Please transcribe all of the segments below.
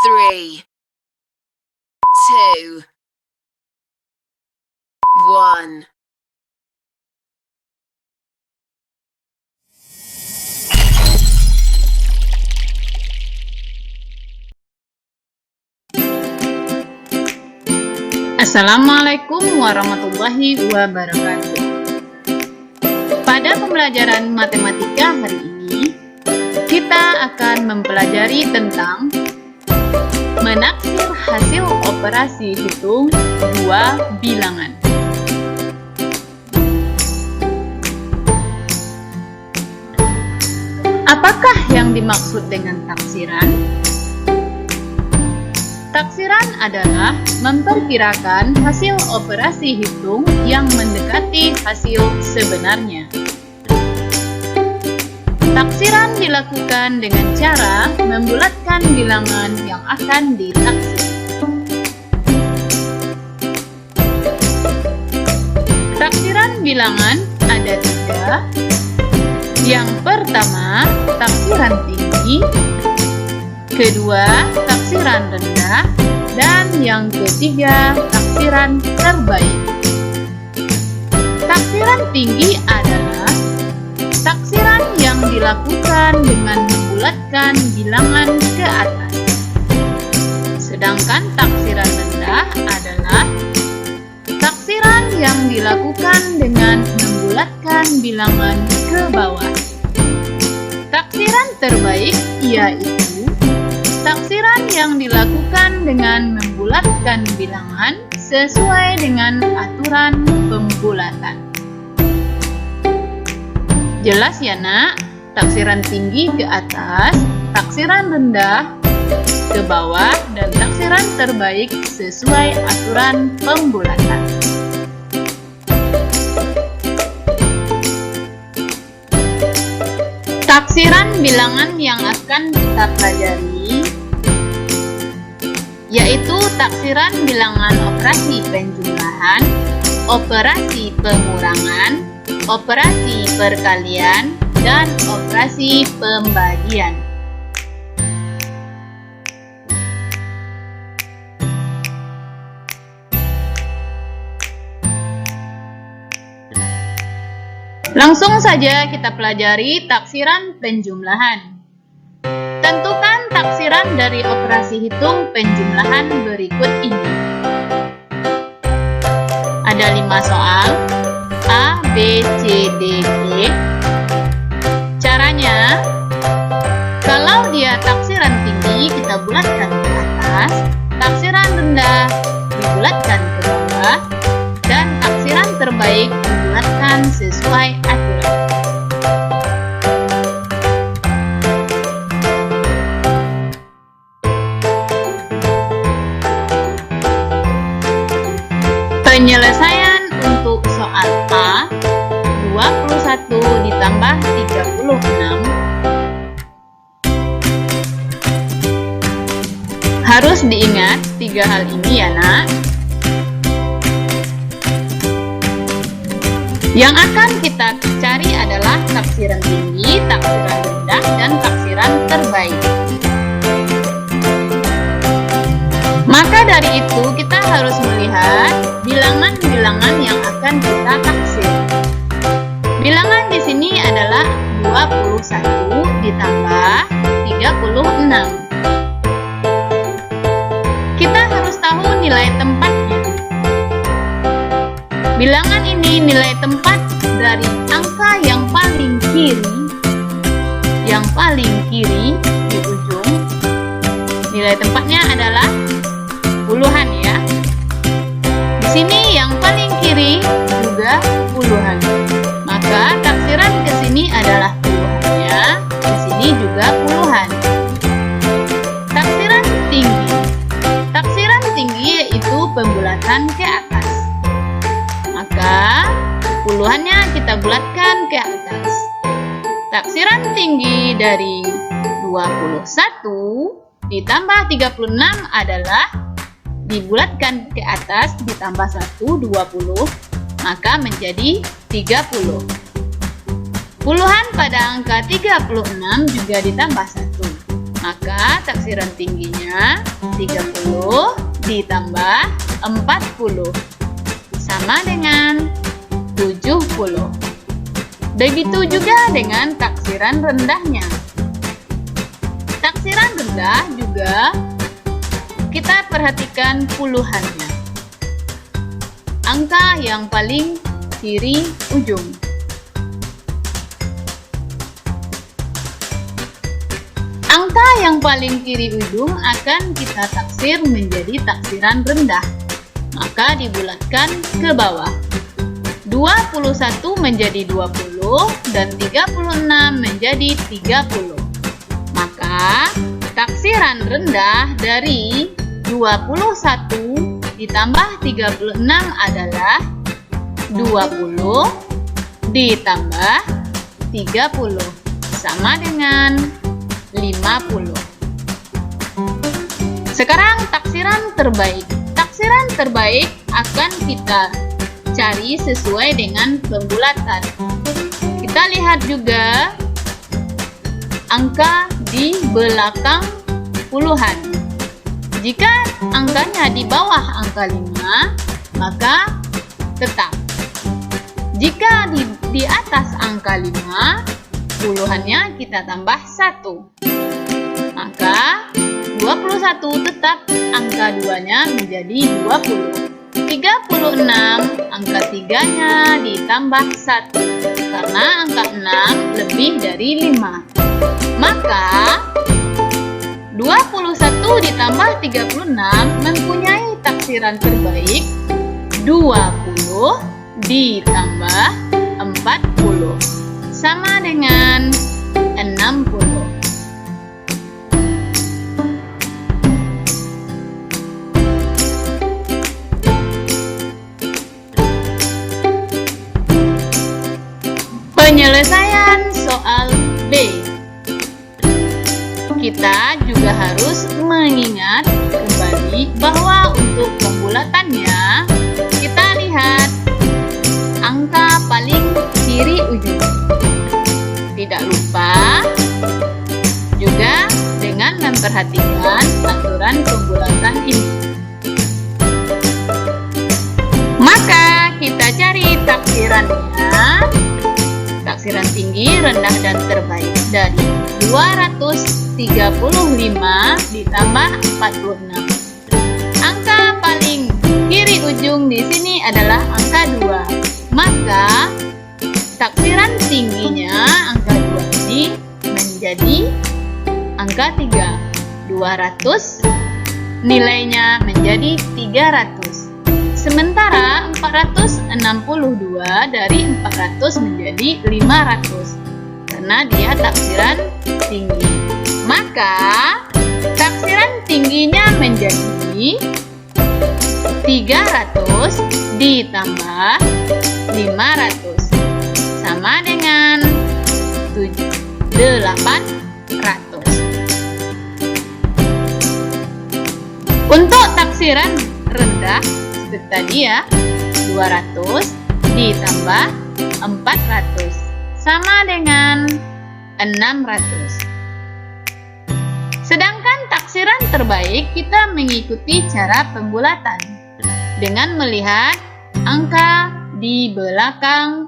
3, 2, 1. Assalamualaikum warahmatullahi wabarakatuh. Pada pembelajaran matematika hari ini, kita akan mempelajari tentang menaksir hasil operasi hitung dua bilangan. Apakah yang dimaksud dengan taksiran? Taksiran adalah memperkirakan hasil operasi hitung yang mendekati hasil sebenarnya. Taksiran dilakukan dengan cara membulatkan bilangan yang akan ditaksir. Taksiran bilangan ada tiga. Yang pertama, taksiran tinggi. Kedua, taksiran rendah, dan yang ketiga, taksiran terbaik. Taksiran tinggi adalah taksiran yang dilakukan dengan membulatkan bilangan ke atas. Sedangkan taksiran rendah adalah taksiran yang dilakukan dengan membulatkan bilangan ke bawah. Taksiran terbaik yaitu taksiran yang dilakukan dengan membulatkan bilangan sesuai dengan aturan pembulatan. Jelas ya nak? Taksiran tinggi ke atas, taksiran rendah ke bawah, dan taksiran terbaik sesuai aturan pembulatan. Taksiran bilangan yang akan kita pelajari yaitu taksiran bilangan operasi penjumlahan, operasi pengurangan, operasi perkalian, dan operasi pembagian. Langsung saja kita pelajari taksiran penjumlahan. Tentukan taksiran dari operasi hitung penjumlahan berikut ini. Ada 5 soal, A, B, C, D, E. Caranya, kalau dia taksiran tinggi kita bulatkan ke atas, taksiran rendah dibulatkan ke bawah, dan taksiran terbaik dibulatkan sesuai aturan. Penyelesaian untuk soal A, 21 ditambah 36. Harus diingat 3 hal ini ya nak. Yang akan kita cari adalah taksiran tinggi, taksiran rendah, dan taksiran terbaik. Maka dari itu kita harus melihat bilangan-bilangan yang akan kita taksir. Bilangan di sini adalah 21 ditambah 36. Kita harus tahu nilai tempatnya. Bilangan ini nilai tempat dari angka yang paling kiri di ujung. Nilai tempatnya adalah puluhan ya. Di sini yang paling kiri juga puluhan. Maka taksiran ke sini adalah puluhannya, di sini juga puluhan. Taksiran tinggi. Taksiran tinggi yaitu pembulatan ke atas. Maka puluhannya kita bulatkan ke atas. Taksiran tinggi dari 21 ditambah 36 adalah dibulatkan ke atas ditambah 1, 20, maka menjadi 30. Puluhan pada angka 36 juga ditambah 1. Maka taksiran tingginya 30 ditambah 40 sama dengan 70. Begitu juga dengan taksiran rendahnya. Taksiran rendah juga kita perhatikan puluhannya. Angka yang paling kiri ujung. Angka yang paling kiri ujung akan kita taksir menjadi taksiran rendah. Maka dibulatkan ke bawah. 21 menjadi 20 dan 36 menjadi 30. Maka taksiran rendah dari 21 ditambah 36 adalah 20 ditambah 30 sama dengan 50. Sekarang taksiran terbaik. Taksiran terbaik akan kita cari sesuai dengan pembulatan. Kita lihat juga angka di belakang puluhan. Jika angkanya di bawah angka 5, maka tetap. Jika di atas angka 5, puluhannya kita tambah 1. Maka 21 tetap angka 2-nya menjadi 20. 36 angka 3-nya ditambah 1 karena angka 6 lebih dari 5. Maka 21 ditambah 36 mempunyai taksiran terbaik 20 ditambah 40 sama dengan 60. Penyelesaian soal B. Kita juga harus mengingat kembali bahwa untuk pembulatannya kita lihat angka paling kiri ujung. Tidak lupa juga dengan memperhatikan aturan pembulatan ini. Maka kita cari taksirannya. Taksiran tinggi, rendah, dan terbaik dari 235 ditambah 46. Angka paling kiri ujung di sini adalah angka 2. Maka taksiran tingginya angka 2 ini menjadi angka 3. 200 nilainya menjadi 300. Sementara 462 dari 400 menjadi 500 karena dia taksiran tinggi. Maka taksiran tingginya menjadi 300 ditambah 500 sama dengan 800. Untuk taksiran rendah seperti tadi ya, 200 ditambah 400 sama dengan 600. Sedangkan taksiran terbaik kita mengikuti cara pembulatan dengan melihat angka di belakang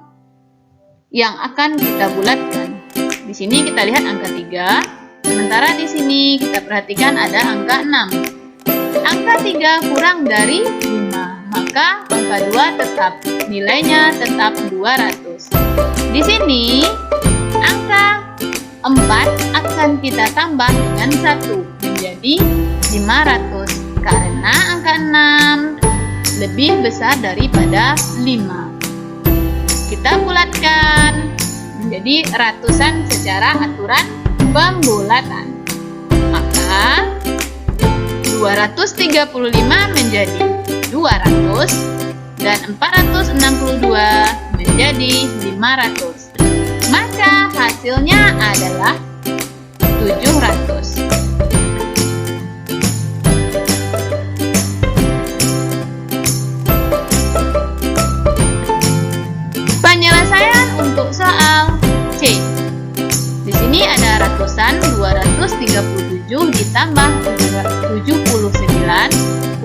yang akan kita bulatkan. Di sini kita lihat angka 3, sementara di sini kita perhatikan ada angka 6. Angka 3 kurang dari 5, maka angka 2 tetap, nilainya tetap 200. Di sini, angka 4 akan kita tambah dengan 1, menjadi 500. Karena angka 6 lebih besar daripada 5. Kita bulatkan menjadi ratusan secara aturan pembulatan. Maka 235 menjadi 200 dan 462 menjadi 500. Maka hasilnya adalah 700. Penyelesaian untuk soal C. Di sini ada ratusan 237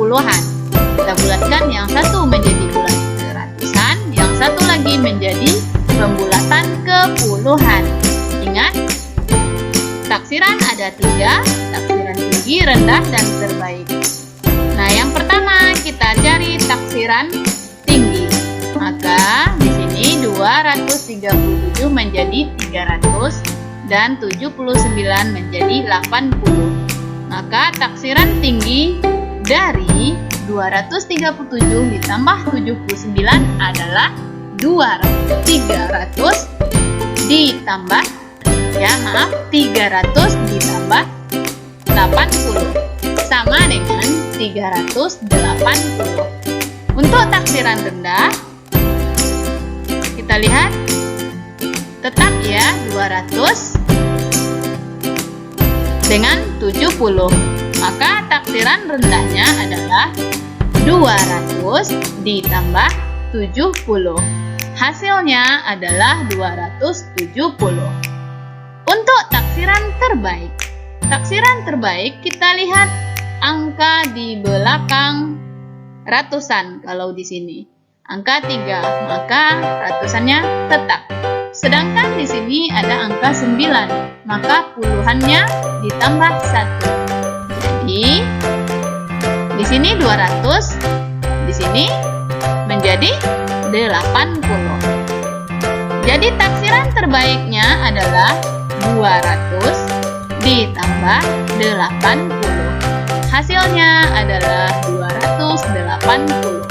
puluhan. Kita bulatkan yang satu menjadi bulat ke ratusan, yang satu lagi menjadi pembulatan ke puluhan. Ingat, taksiran ada 3, taksiran tinggi, rendah, dan terbaik. Nah, yang pertama kita cari taksiran tinggi. Maka di sini 237 menjadi 300 dan 79 menjadi 80. Maka taksiran tinggi dari 237 ditambah 79 adalah 300 ditambah 300 ditambah 80 sama dengan 380. Untuk taksiran rendah kita lihat tetap ya 200 dengan 70. Maka taksiran rendahnya adalah 200 ditambah 70. Hasilnya adalah 270. Untuk taksiran terbaik. Taksiran terbaik kita lihat angka di belakang ratusan. Kalau di sini angka 3, maka ratusannya tetap. Sedangkan di sini ada angka 9, maka puluhannya ditambah 1. Jadi di sini 200, di sini menjadi 80. Jadi taksiran terbaiknya adalah 200 ditambah 80. Hasilnya adalah 280.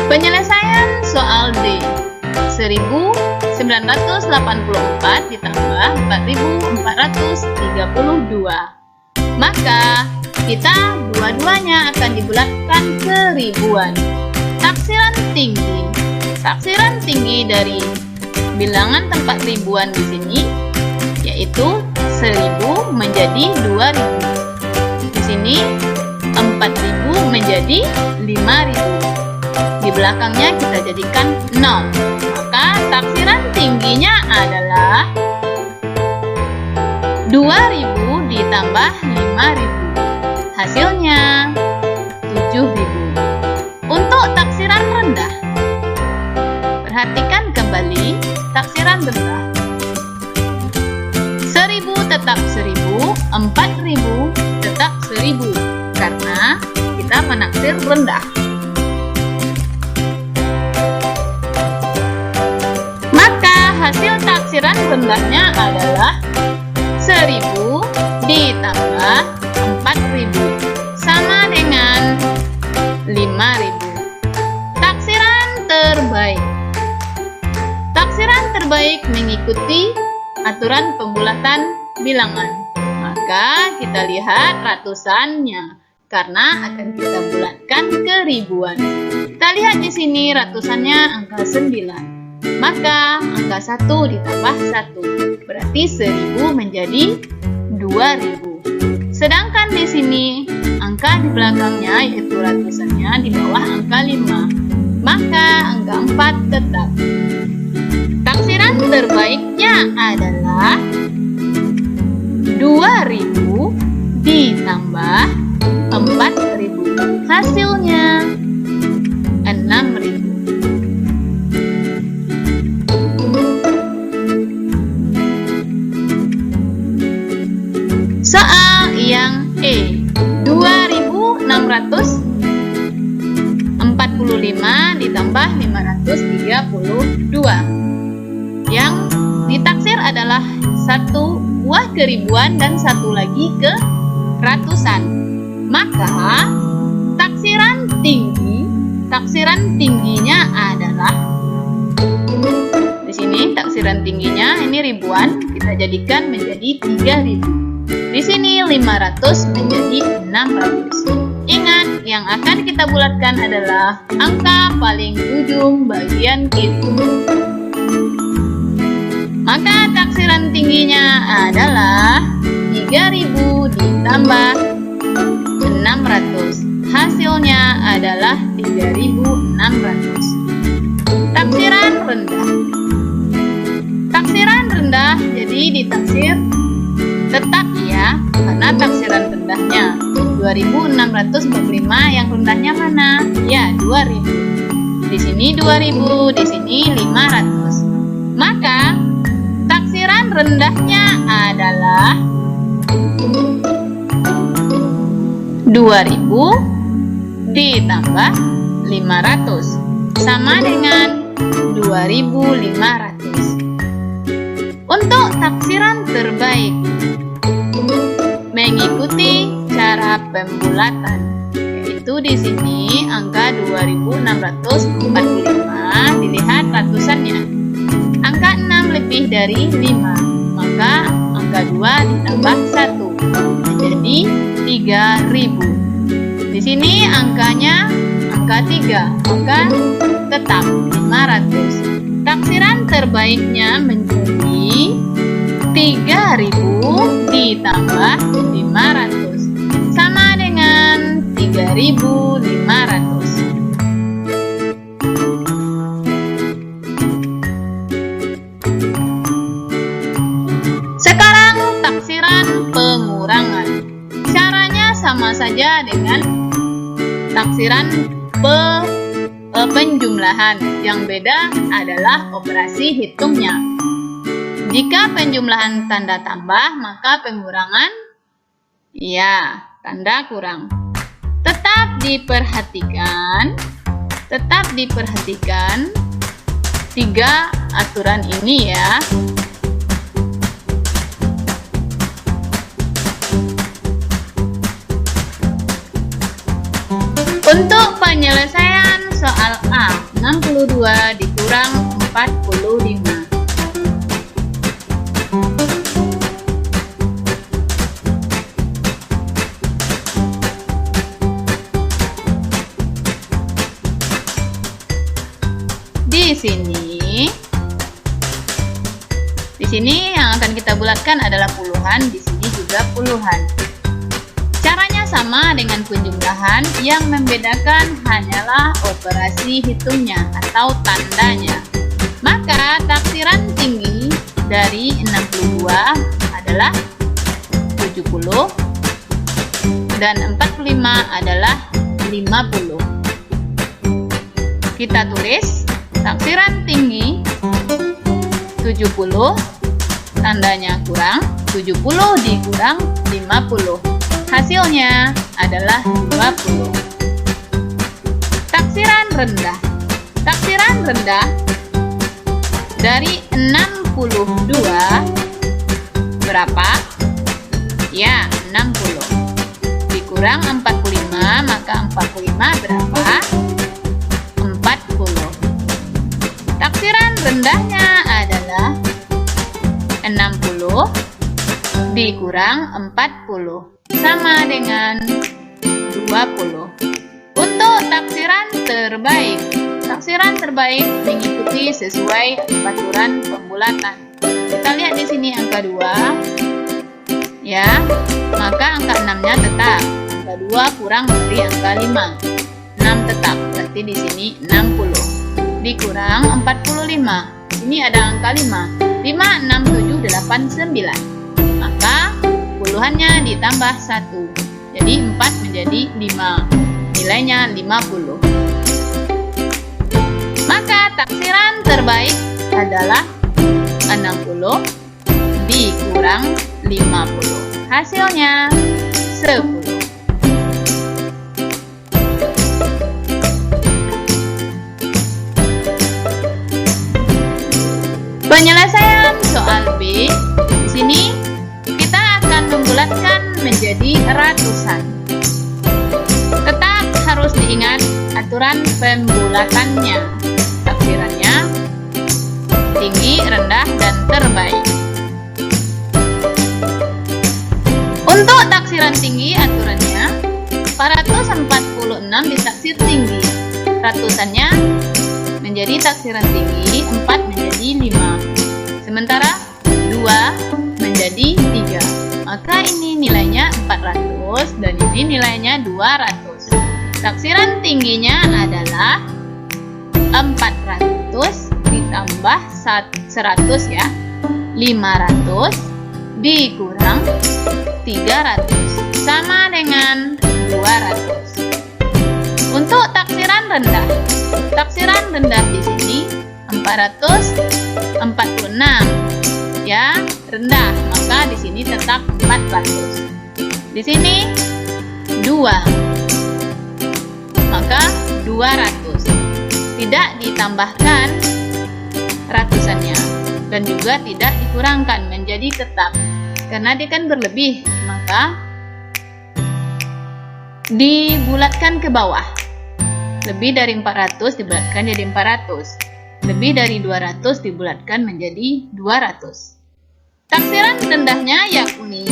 Penyelesaian soal D. 1984 ditambah 4432. Maka kita dua-duanya akan dibulatkan ke ribuan. Taksiran tinggi. Taksiran tinggi dari bilangan tempat ribuan di sini yaitu 1000 menjadi 2000. Di sini 4000 menjadi 5000. Di belakangnya kita jadikan 0. Maka taksiran tingginya adalah 2000 ditambah 5000. Hasilnya 7000. Untuk taksiran rendah, perhatikan kembali taksiran rendah. 1000 tetap 1000, 4000 tetap 1000 karena kita menaksir rendah. Maka hasil taksiran rendahnya adalah 1000 ditambah 4000 sama dengan 5000. Taksiran terbaik. Taksiran terbaik mengikuti aturan pembulatan bilangan. Maka kita lihat ratusannya karena akan kita bulatkan ke ribuan. Kita lihat di sini ratusannya angka 9. Maka angka 1 ditambah 1 berarti 1000 menjadi 2000. Sedangkan di sini angka di belakangnya yaitu ratusannya di bawah angka 5. Maka angka 4 tetap. Taksiran terbaiknya adalah 2000 ditambah 4000. Hasilnya 6000. Soal yang E. 2645 ditambah 532. Yang ditaksir adalah 1 buah ke ribuan dan 1 lagi ke ratusan. Maka taksiran tingginya adalah di sini taksiran tingginya ini ribuan kita jadikan menjadi 3000. Di sini 500 menjadi 600. Ingat, yang akan kita bulatkan adalah angka paling ujung bagian kiri. Maka taksiran tingginya adalah 3000 ditambah 600. Hasilnya adalah 3600. Taksiran rendah. Taksiran rendah rendah, jadi ditaksir tetap ya, karena taksiran rendahnya 2.645, yang rendahnya mana? Ya, 2.000. Di sini 2.000, di sini 500. Maka taksiran rendahnya adalah 2.000 ditambah 500 sama dengan 2.500. Untuk taksiran terbaik, mengikuti cara pembulatan, yaitu di sini angka 2.645 dilihat ratusannya. Angka 6 lebih dari 5, maka angka 2 ditambah 1 menjadi 3.000. Di sini angkanya angka 3, maka tetap 500. Taksiran terbaiknya menjadi 3.000 ditambah 500 sama dengan 3.500. Sekarang taksiran pengurangan. Caranya sama saja dengan taksiran penjumlahan. Yang beda adalah operasi hitungnya. Jika penjumlahan tanda tambah, maka pengurangan ya tanda kurang. Tetap diperhatikan 3 aturan ini ya. Untuk penyelesaian soal A, 62 dikurang 45. Di sini yang akan kita bulatkan adalah puluhan, di sini juga puluhan. Caranya sama dengan penjumlahan, yang membedakan hanyalah operasi hitungnya atau tandanya. Maka taksiran tinggi dari 62 adalah 70 dan 45 adalah 50. Kita tulis taksiran tinggi 70, tandanya kurang, 70 dikurang 50. Hasilnya adalah 20. Taksiran rendah. Taksiran rendah dari 62 berapa? Ya, 60. Dikurang 45, maka 45 berapa? 40. Taksiran rendahnya adalah 60 dikurang 40 sama dengan 20. Untuk taksiran terbaik mengikuti sesuai aturan pembulatan. Kita lihat di sini angka 2 ya, maka angka 6-nya tetap. Angka 2 kurang dari angka 5. 6 tetap, berarti di sini 60 dikurang 45. Ini ada angka 5. 5, 6, 7, 8, 9. Maka puluhannya ditambah 1. Jadi 4 menjadi 5. Nilainya 50. Maka taksiran terbaik adalah 60 dikurang 50. Hasilnya 10. Penyelesaian soal B. Di sini kita akan membulatkan menjadi ratusan. Tetap harus diingat aturan pembulatannya. Taksirannya tinggi, rendah, dan terbaik. Untuk taksiran tinggi aturannya 446 ditaksir tinggi. Ratusannya menjadi taksiran tinggi, 4 menjadi 5. Sementara 2 menjadi 3. Maka ini nilainya 400 dan ini nilainya 200. Taksiran tingginya adalah 400 ditambah 100 ya. 500 dikurang 300 sama dengan 200. Untuk taksiran rendah di sini 446 ya, rendah, maka di sini tetap 400. Di sini 2, maka 200. Tidak ditambahkan ratusannya dan juga tidak dikurangkan, menjadi tetap. Karena dia kan berlebih, maka dibulatkan ke bawah. Lebih dari 400 dibulatkan jadi 400. Lebih dari 200 dibulatkan menjadi 200. Taksiran rendahnya yakni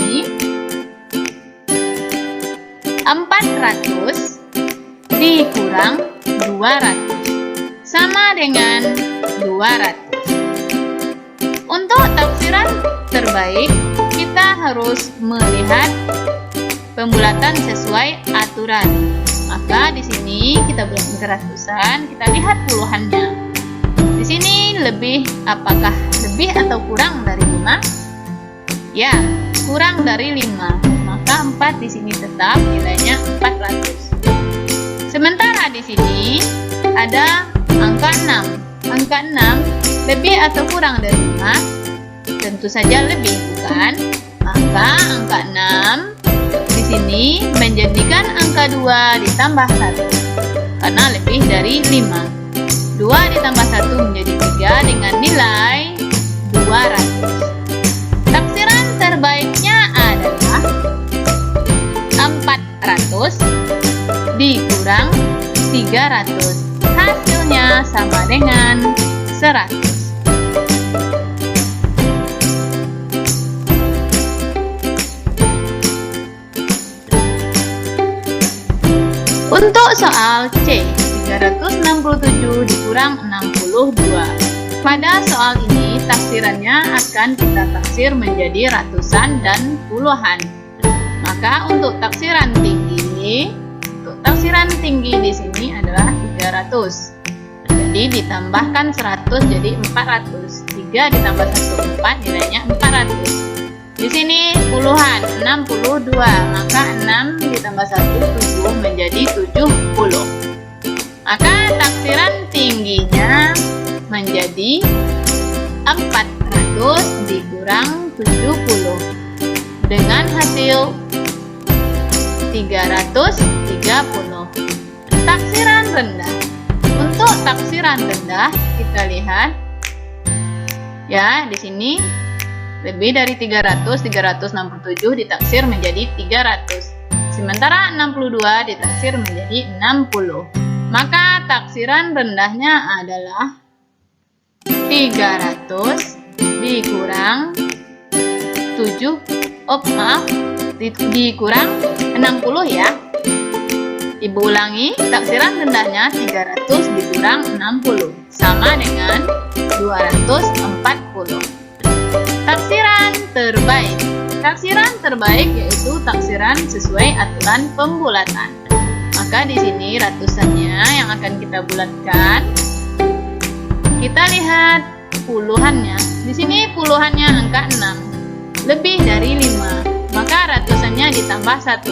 400 dikurang 200 sama dengan 200. Untuk taksiran terbaik, kita harus melihat pembulatan sesuai aturan. Maka di sini kita bulat ke ratusan, kita lihat puluhannya. Di sini lebih, apakah lebih atau kurang dari 5? Ya, kurang dari 5. Maka 4 di sini tetap nilainya 400. Sementara di sini ada angka 6. Angka 6 lebih atau kurang dari 5? Tentu saja lebih, bukan? Maka angka 6 di sini menjadikan angka 2 ditambah 1 karena lebih dari 5. 2 ditambah 1 menjadi 3 dengan nilai 200. Taksiran terbaiknya adalah 400 dikurang 300. Hasilnya sama dengan 100. Untuk soal C, 367 dikurang 62. Pada soal ini, taksirannya akan kita taksir menjadi ratusan dan puluhan. Maka untuk taksiran tinggi di sini adalah 300. Jadi ditambahkan 100 jadi 400. 3 ditambah 1 4, nilainya 400. Di sini puluhan 62, maka 6 ditambah 1 7 menjadi 70. Maka taksiran tingginya menjadi 400 dikurang 70 dengan hasil 330. Taksiran rendah. Untuk taksiran rendah kita lihat ya, di sini lebih dari 300, 367 ditaksir menjadi 300. Sementara 62 ditaksir menjadi 60. Maka taksiran rendahnya adalah 300 dikurang 7, dikurang 60 ya. Ibu ulangi, taksiran rendahnya 300 dikurang 60 sama dengan 240. Taksiran terbaik. Taksiran terbaik yaitu taksiran sesuai aturan pembulatan. Maka di sini ratusannya yang akan kita bulatkan. Kita lihat puluhannya. Di sini puluhannya angka 6. Lebih dari 5. Maka ratusannya ditambah 1.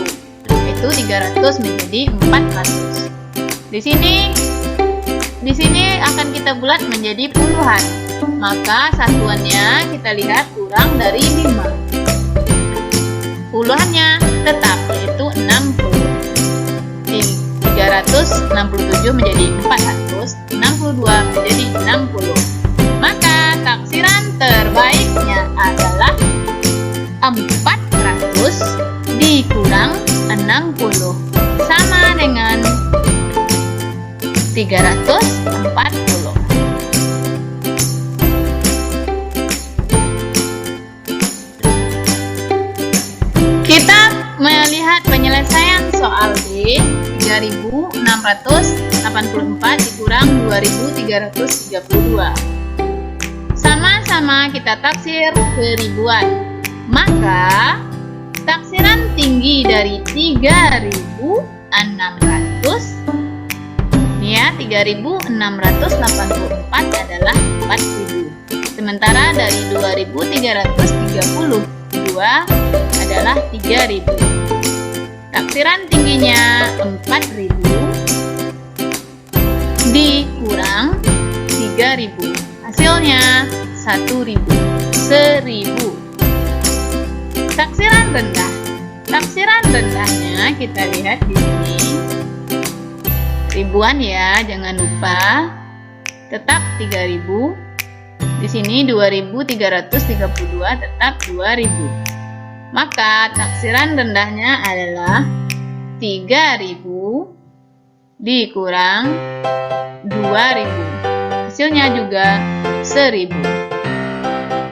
Yaitu 300 menjadi 400. Di sini akan kita bulat menjadi puluhan. Maka satuannya kita lihat kurang dari 5. Puluhannya tetap yaitu 60. 367 menjadi 400, 62 menjadi 60. Maka taksiran terbaiknya adalah 400 dikurang 60 sama dengan 340. Kita melihat penyelesaian soal D. 3684 dikurang 2332. Sama-sama kita taksir ke ribuan. Maka taksiran tinggi dari 3600 ini ya, 3684 adalah 4000. Sementara dari 2.332 adalah 3.000. Taksiran tingginya 4.000 dikurang 3.000. Hasilnya 1.000. 1.000. Taksiran rendah. Taksiran rendahnya kita lihat di sini. Ribuan ya, jangan lupa. Tetap 3.000. Di sini 2.332 tetap 2.000. Maka taksiran rendahnya adalah 3.000 dikurang 2.000. Hasilnya juga 1.000.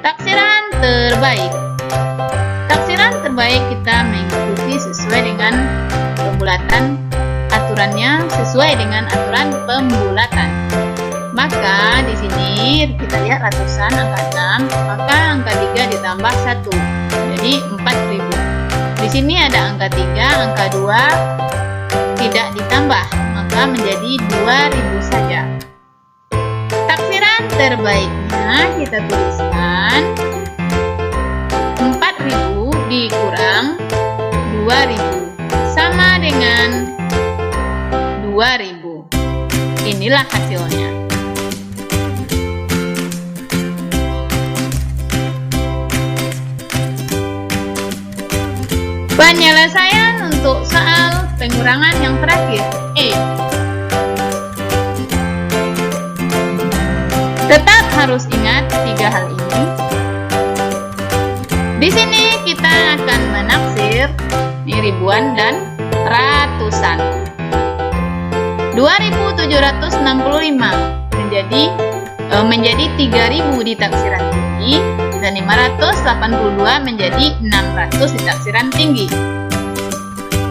Taksiran terbaik. Taksiran terbaik kita mengikuti sesuai dengan pembulatan aturannya, sesuai dengan aturan pembulatan. Maka di sini kita lihat ratusan angka 6, maka angka 3 ditambah 1, jadi 4.000. Di sini ada angka 3, angka 2 tidak ditambah, maka menjadi 2.000 saja. Taksiran terbaiknya kita tuliskan 4.000 dikurang 2.000 sama dengan 2.000. Inilah hasilnya. Penyelesaian untuk soal pengurangan yang terakhir, E. Tetap harus ingat 3 hal ini. Di sini kita akan menaksir ribuan dan ratusan. 2.765 menjadi 3.000 di taksiran tinggi dan 582 menjadi 600 di taksiran tinggi.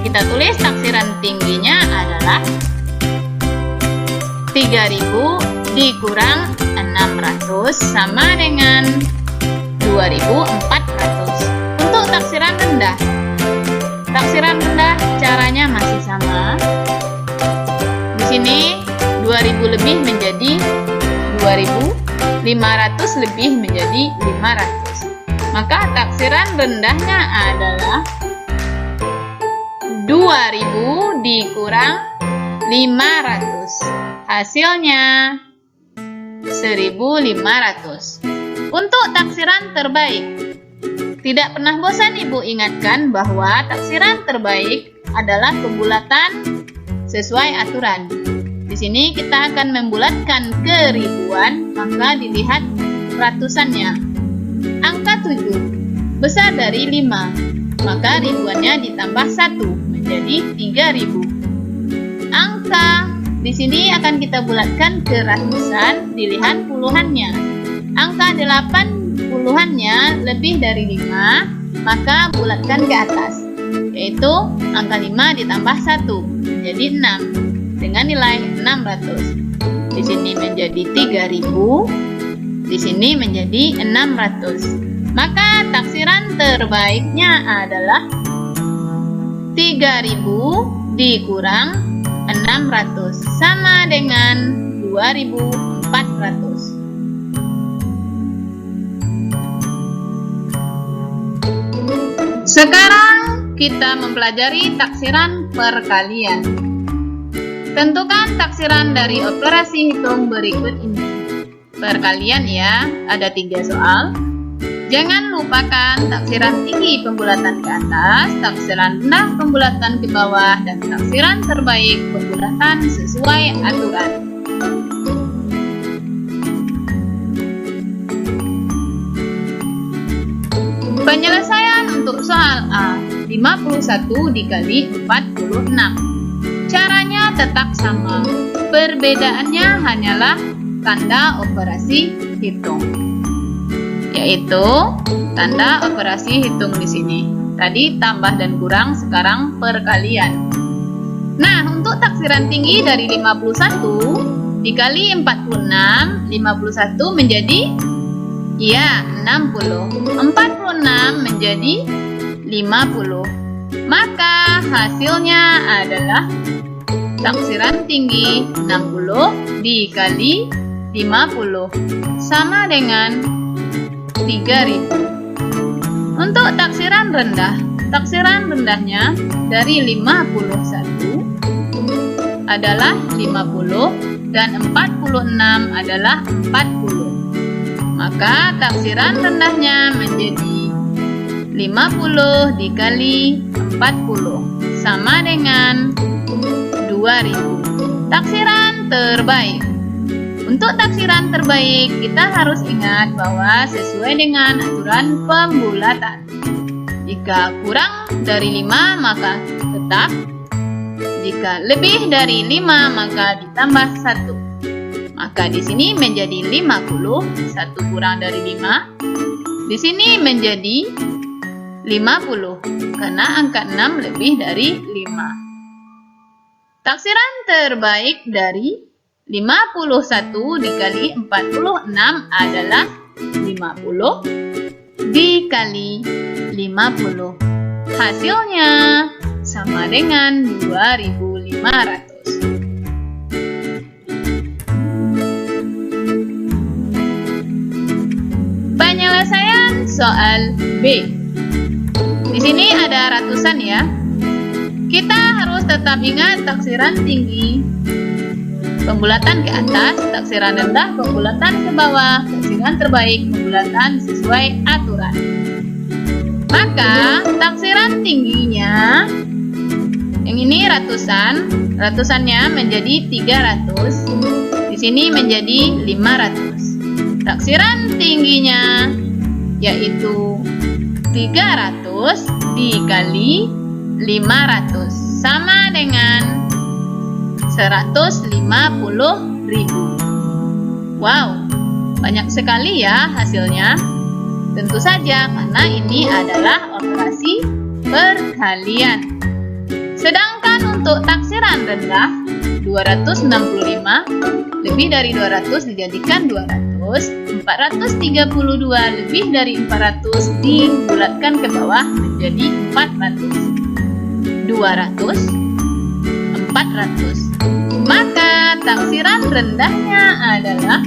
Kita tulis taksiran tingginya adalah 3.000 dikurang 600 sama dengan 2.400. Untuk taksiran rendah. Taksiran rendah caranya masih sama. Di sini 2.000 lebih menjadi 2.000, 500 lebih menjadi 500. Maka taksiran rendahnya adalah 2.000 dikurang 500. Hasilnya 1.500. Untuk taksiran terbaik. Tidak pernah bosan Ibu ingatkan bahwa taksiran terbaik adalah pembulatan sesuai aturan. Di sini kita akan membulatkan ke ribuan, maka dilihat ratusannya. Angka 7 besar dari 5, maka ribuannya ditambah 1 menjadi 3.000. Angka di sini akan kita bulatkan ke ratusan, dilihat puluhannya. Angka 8 puluhannya lebih dari 5, maka bulatkan ke atas, yaitu angka 5 ditambah 1 menjadi 6. Dengan nilai 600. Di sini menjadi 3.000, di sini menjadi 600. Maka taksiran terbaiknya adalah 3.000 dikurang 600 sama dengan 2.400. Sekarang kita mempelajari taksiran perkalian. Tentukan taksiran dari operasi hitung berikut ini. Perkalian ya, ada 3 soal. Jangan lupakan taksiran tinggi pembulatan ke atas, taksiran rendah pembulatan ke bawah, dan taksiran terbaik pembulatan sesuai aturan. Penyelesaian untuk soal A, 51 dikali 46. Caranya tetap sama, perbedaannya hanyalah tanda operasi hitung, yaitu tanda operasi hitung di sini. Tadi tambah dan kurang, sekarang perkalian. Nah, untuk taksiran tinggi dari 51 dikali 46, 51 menjadi 60. 46 menjadi 50. Maka hasilnya adalah taksiran tinggi 60 dikali 50 sama dengan 3.000. Untuk taksiran rendah, taksiran rendahnya dari 51 adalah 50 dan 46 adalah 40. Maka taksiran rendahnya menjadi 50 dikali 40 sama dengan 2.000. Taksiran terbaik. Untuk taksiran terbaik, kita harus ingat bahwa sesuai dengan aturan pembulatan. Jika kurang dari 5 maka tetap. Jika lebih dari 5 maka ditambah 1. Maka di sini menjadi 50, 1 kurang dari 5. Di sini menjadi 50 karena angka 6 lebih dari 5. Taksiran terbaik dari 51 dikali 46 adalah 50 dikali 50. Hasilnya sama dengan 2.500. Penyelesaian soal B. Di sini ada ratusan ya. Kita harus tetap ingat taksiran tinggi, pembulatan ke atas, taksiran rendah, pembulatan ke bawah, taksiran terbaik, pembulatan sesuai aturan. Maka taksiran tingginya, yang ini ratusan, ratusannya menjadi 300, di sini menjadi 500. Taksiran tingginya yaitu 300 dikali 500 sama dengan 150.000. Wow, banyak sekali ya hasilnya. Tentu saja karena ini adalah operasi perkalian. Sedangkan untuk taksiran rendah 265 lebih dari 200 dijadikan 200, 432 lebih dari 400 dibulatkan ke bawah menjadi 400. 200, 400. Maka taksiran rendahnya adalah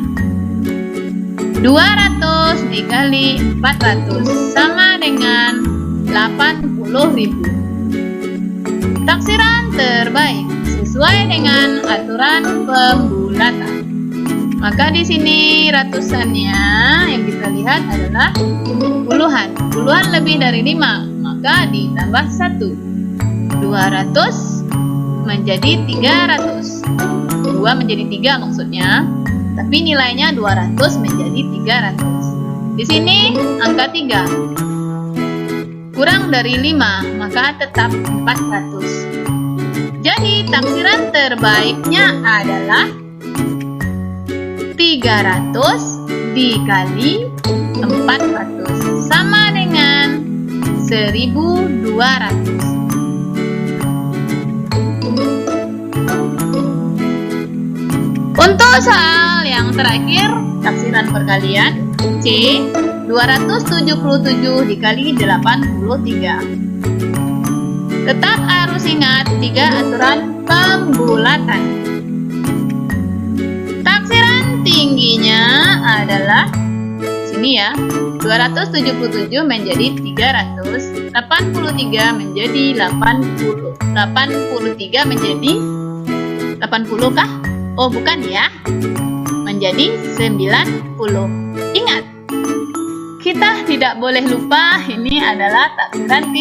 200 dikali 400 sama dengan 80.000. Taksiran terbaik sesuai dengan aturan pembulatan. Maka di sini ratusannya yang kita lihat adalah puluhan. Puluhan lebih dari 5, maka ditambah 1. 200 menjadi 300. 2 menjadi 3 maksudnya. Tapi nilainya 200 menjadi 300. Di sini angka 3. Kurang dari 5, maka tetap 400. Jadi taksiran terbaiknya adalah 300 dikali 400 sama dengan 1.200. Untuk soal yang terakhir, taksiran perkalian C, 277 dikali 83. Tetap harus ingat 3 aturan pembulatan. Taksiran tingginya adalah sini ya, 277 menjadi 300, 83 menjadi 80, 83 menjadi 80 kah? Oh bukan ya, menjadi 90. Ingat, kita tidak boleh lupa ini adalah taksiran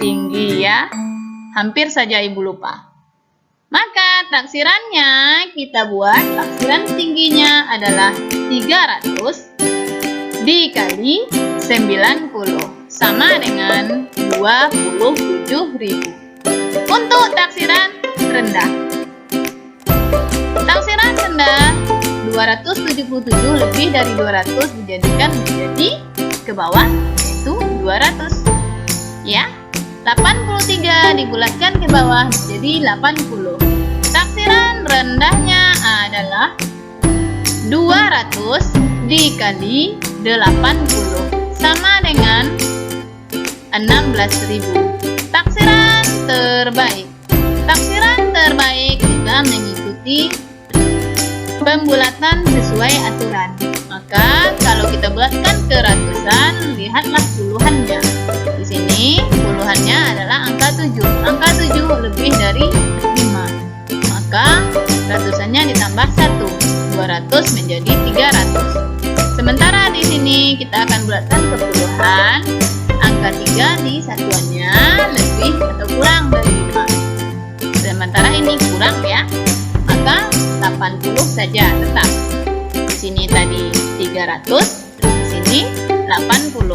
tinggi ya. Hampir saja ibu lupa. Maka taksirannya kita buat taksiran tingginya adalah 300 dikali 90 sama dengan 27.000. Untuk taksiran rendah. Taksiran rendah 277 lebih dari 200 dijadikan menjadi ke bawah yaitu 200. Ya, 83 dibulatkan ke bawah menjadi 80. Taksiran rendahnya adalah 200 dikali 80 sama dengan 16.000. Taksiran terbaik. Taksiran terbaik kita mengikuti pembulatan sesuai aturan. Maka Maka kalau kita bulatkan ke ratusan, lihatlah puluhannya. Di sini puluhannya adalah angka 7. Angka 7 lebih dari 5. Maka ratusannya ditambah 1. 200 menjadi 300. Sementara di sini kita akan bulatkan ke puluhan. Angka 3 di satuannya lebih atau kurang dari 5. Sementara ini kurang ya. Maka 80 saja tetap. Di sini tadi 300, di sini 80.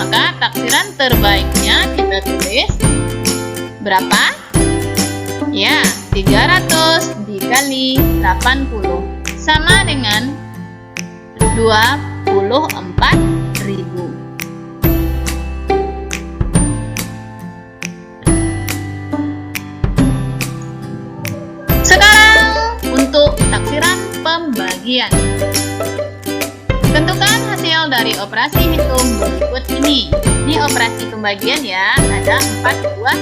Maka taksiran terbaiknya kita tulis berapa? Ya, 300 dikali 80 sama dengan 24.000. Sekarang untuk taksiran pembagian. Tentukan hasil dari operasi hitung berikut ini. Di operasi pembagian ya, ada 4 buah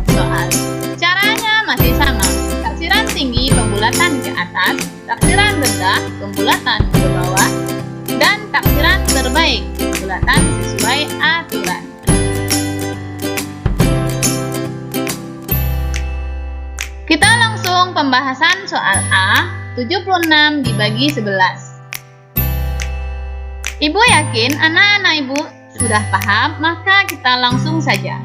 soal. Caranya masih sama. Taksiran tinggi pembulatan ke atas, taksiran rendah pembulatan ke bawah, dan taksiran terbaik pembulatan sesuai aturan. Kita langsung pembahasan soal A, 76 dibagi 11. Ibu yakin anak-anak ibu sudah paham, maka kita langsung saja.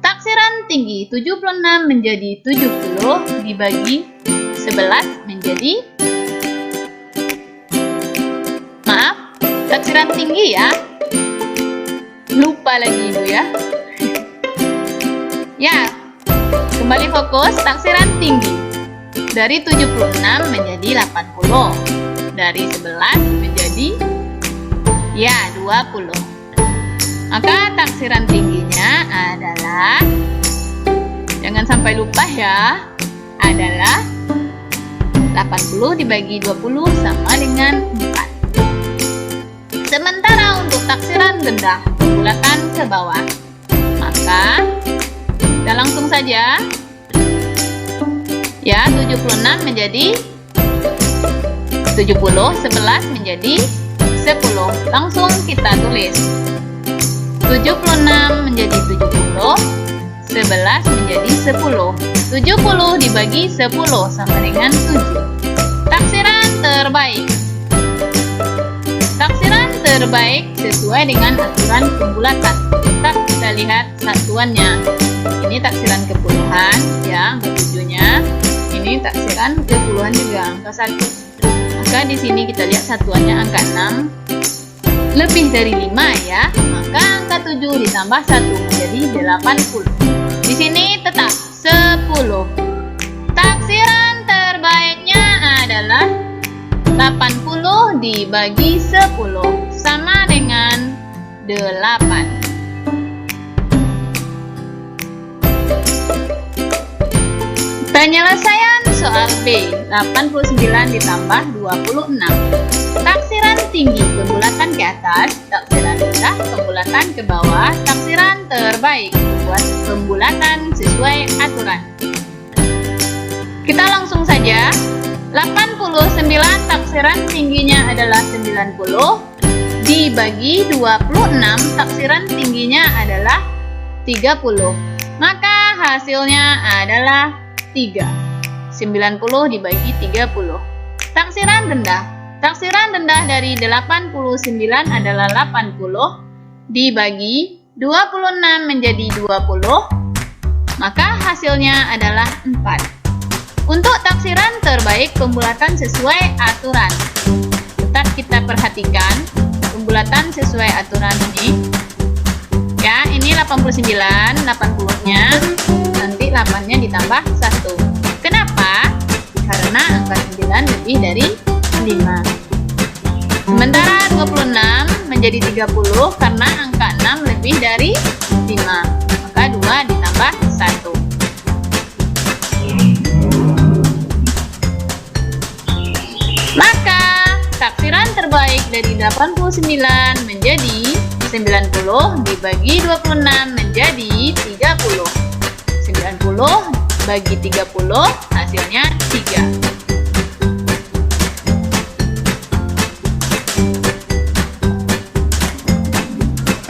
Taksiran tinggi 76 menjadi 70 dibagi 11 menjadi, maaf, taksiran tinggi ya. Lupa lagi ibu ya. Ya, kembali fokus taksiran tinggi. Dari 76 menjadi 80. Dari 11 menjadi ya 20. Maka taksiran tingginya adalah, jangan sampai lupa ya, adalah 80 dibagi 20 sama dengan 4. Sementara untuk taksiran rendah pembulatan ke bawah, maka kita langsung saja ya, 76 menjadi 70, 11 menjadi 10. Langsung kita tulis 76 menjadi 70, 11 menjadi 10. 70 dibagi 10 sama dengan 7. Taksiran terbaik. Taksiran terbaik sesuai dengan aturan pembulatan. Kita lihat satuannya. Ini taksiran kepuluhan ya, angka 7-nya. Ini taksiran kepuluhan juga, angka 1. Maka di sini kita lihat satuannya angka 6 lebih dari 5 ya. Maka angka 7 ditambah 1 menjadi 80. Di sini tetap 10. Taksiran terbaiknya adalah 80 dibagi 10 sama dengan 8. Penyelesaian soal B, 89 ditambah 26. Taksiran tinggi pembulatan ke atas, taksiran rendah pembulatan ke bawah, taksiran terbaik buat pembulatan sesuai aturan. Kita langsung saja. 89 taksiran tingginya adalah 90 dibagi 26, taksiran tingginya adalah 30. Maka hasilnya adalah 3. 90 dibagi 30. Taksiran rendah. Taksiran rendah dari 89 adalah 80 dibagi 26 menjadi 20. Maka hasilnya adalah 4. Untuk taksiran terbaik pembulatan sesuai aturan. Tetap kita perhatikan pembulatan sesuai aturan ini. Ya, ini 89, 80-nya. Nanti 8-nya ditambah 1. Kenapa? Karena angka 9 lebih dari 5. Sementara 26 menjadi 30 karena angka 6 lebih dari 5. Maka 2 ditambah 1. Maka taksiran terbaik dari 89 menjadi 90 dibagi 26 menjadi 30. 90 bagi 30 hasilnya 3.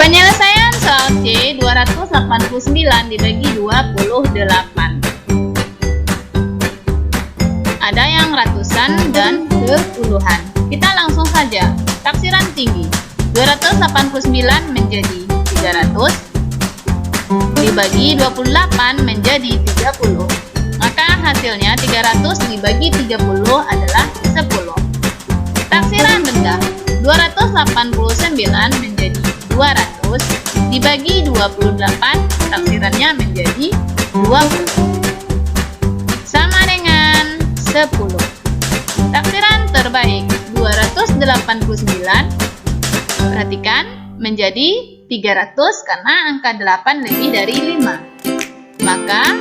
Penyelesaian soal C 289 dibagi 28. Ada yang ratusan dan kepuluhan. Kita langsung saja. Taksiran tinggi 289 menjadi 300 dibagi 28 menjadi 30. Maka hasilnya 300 dibagi 30 adalah 10. Taksiran rendah 289 menjadi 200 dibagi 28, taksirannya menjadi 20. Sama dengan 10. Taksiran terbaik 289, perhatikan, menjadi 300 karena angka 8 lebih dari 5. Maka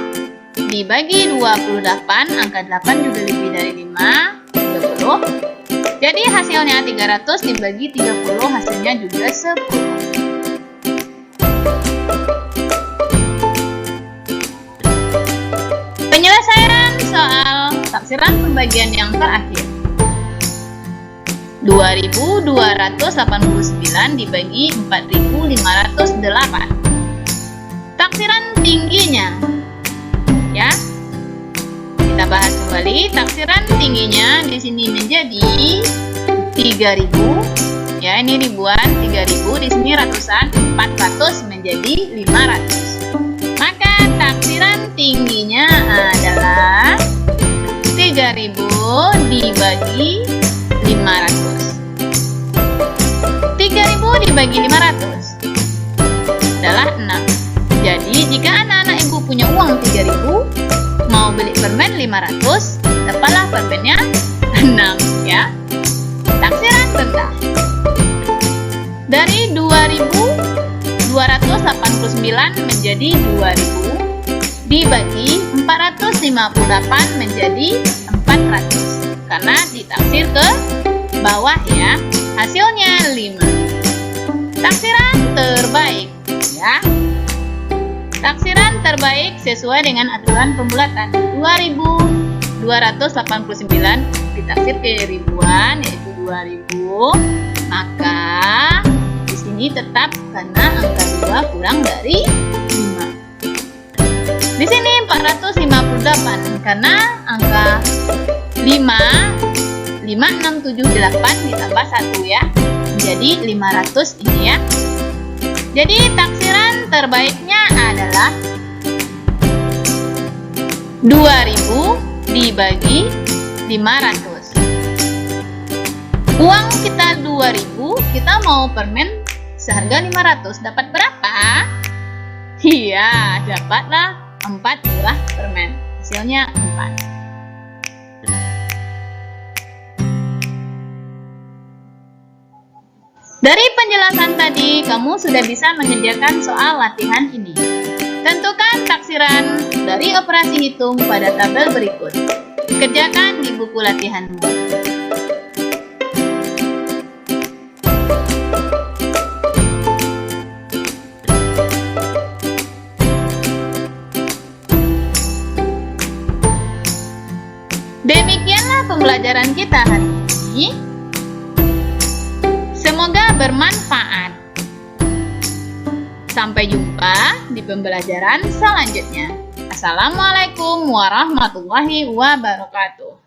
dibagi 28, angka 8 juga lebih dari 5, 30. Jadi hasilnya 300 dibagi 30, hasilnya juga 10. Penyelesaian soal taksiran pembagian yang terakhir. 2289 dibagi 4508. Taksiran tingginya. Ya. Kita bahas kembali, taksiran tingginya di sini menjadi 3000. Ya, ini ribuan, 3000, di sini ratusan, 400 menjadi 500. Maka taksiran tingginya adalah 3000 dibagi 500. 3000 dibagi 500 adalah 6. Jadi jika anak-anak ibu punya uang 3000, mau beli permen 500, dapatlah permennya 6 ya. Taksiran rendah. Dari 2289 menjadi 2000 dibagi 458 menjadi 400. Karena ditaksir ke bawah ya. Hasilnya 5. Taksiran terbaik ya. Taksiran terbaik sesuai dengan aturan pembulatan. 2289 ditaksir ke ribuan, yaitu 2000. Maka di sini tetap karena angka 2 kurang dari 5. Di sini 458 karena angka 5678 ditambah 1 ya. Jadi 500 ini ya. Jadi taksiran terbaiknya adalah 2000 dibagi 500. Uang kita 2000, kita mau permen seharga 500, dapat berapa? Iya, dapatlah 4 buah permen. Hasilnya 4. Dari penjelasan tadi, kamu sudah bisa mengerjakan soal latihan ini. Tentukan taksiran dari operasi hitung pada tabel berikut. Kerjakan di buku latihanmu. Demikianlah pembelajaran kita hari ini. Semoga bermanfaat. Sampai jumpa di pembelajaran selanjutnya. Assalamualaikum warahmatullahi wabarakatuh.